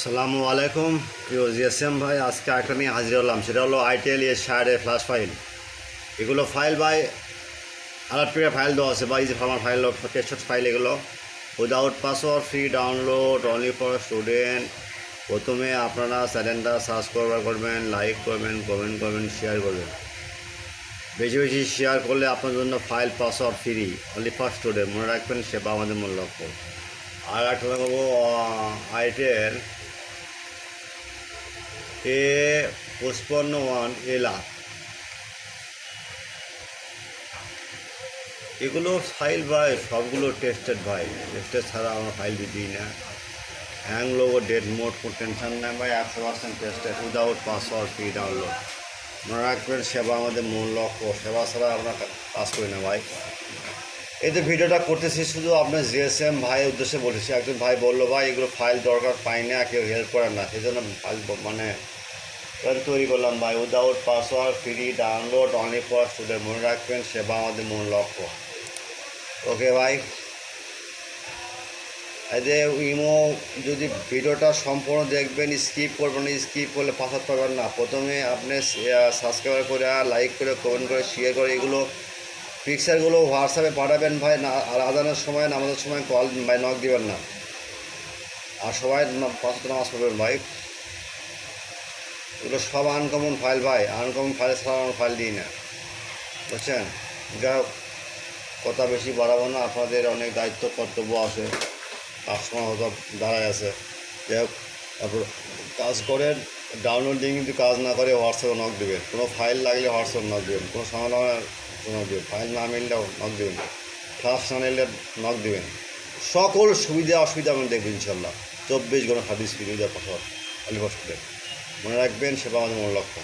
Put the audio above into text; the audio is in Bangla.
আসসালামু আলাইকুম প্রিয় জিএসএম ভাই, আজকে একটা নিয়ে হাজির হলাম। সেটা হলো আইটেল A60 ফ্ল্যাশ ফাইল। এগুলো ফাইল ভাই আলাদা ফাইল দেওয়া আছে বা এই যে ফার্মার ফাইল টেস্টেড ফাইল, এগুলো without password, free download, only for student. প্রথমে আপনারা চ্যানেলটা সাবস্ক্রাইব করবেন, লাইক করবেন, কমেন্ট করবেন, শেয়ার করবেন। বেশি বেশি শেয়ার করলে আপনার জন্য file password free, only for student. মনে রাখবেন, সেবা আমাদের মূল লক্ষ্য। আর একটা দেখাবো আইটেল A57L। এগুলো ফাইল ভাই সবগুলো টেস্টেড ভাই, টেস্টেড ছাড়া আমরা ফাইল দিই না। হ্যাং লোগো ডেট মোড কোনো টেনশন নেই ভাই, 100% tested, without password, free download. মনে রাখবেন, সেবা আমাদের মূল লক্ষ্য, সেবা ছাড়া আমরা কাজ করি না ভাই। এই যে ভিডিওটা করতেছি শুধু আপনার জিএসএম ভাইয়ের উদ্দেশ্যে বলেছি। একজন ভাই বললো, ভাই এগুলো ফাইল দরকার পাই না, কেউ হেল্প করে না, সেই জন্য ফাইল তৈরি করলাম ভাই। Without password, free download, only for student. মনে রাখবেন, সেবা আমাদের মূল লক্ষ্য। ওকে ভাই, এই যে ইমো যদি ভিডিওটা সম্পূর্ণ দেখবেন, স্কিপ করবেন না। স্কিপ করলে পাসওয়ার্ড পাবেন না। প্রথমে আপনি সাবস্ক্রাইব করে, লাইক করে, কমেন্ট করে, শেয়ার করে এগুলো পিকচারগুলো হোয়াটসঅ্যাপে পাঠাবেন ভাই। না, আর আজানের সময়, নামাজের সময় কল ভাই নক দিবেন না। আর সবাই পাঁচটা নামাজ পড়বেন ভাই। এগুলো সব আনকমন ফাইল ভাই, আনকমন ফাইল ছাড়া আমরা ফাইল দিই না, বুঝছেন। যা কথা বেশি বাড়াবো না, আপনাদের অনেক দায়িত্ব কর্তব্য আছে, কাস্টমার হয়তো দাঁড়ায় আছে। যাই হোক, তারপর কাজ করেন, ডাউনলোডিং কিন্তু কাজ না করে হোয়াটসঅ্যাপে নক দেবেন। কোনো ফাইল লাগলে হোয়াটসঅ্যাপে নক দেবেন, কোনো সমস্যা নক দেবেন, ফাইল না মিললেও নক দেবেন, ক্লাস না নিলে নক দেবেন। সকল সুবিধা অসুবিধা আপনি দেখবেন ইনশাল্লাহ। 24 ঘন্টা service free, password, only for student. মনে রাখবেন, সেবা আমাদের মূল লক্ষ্য।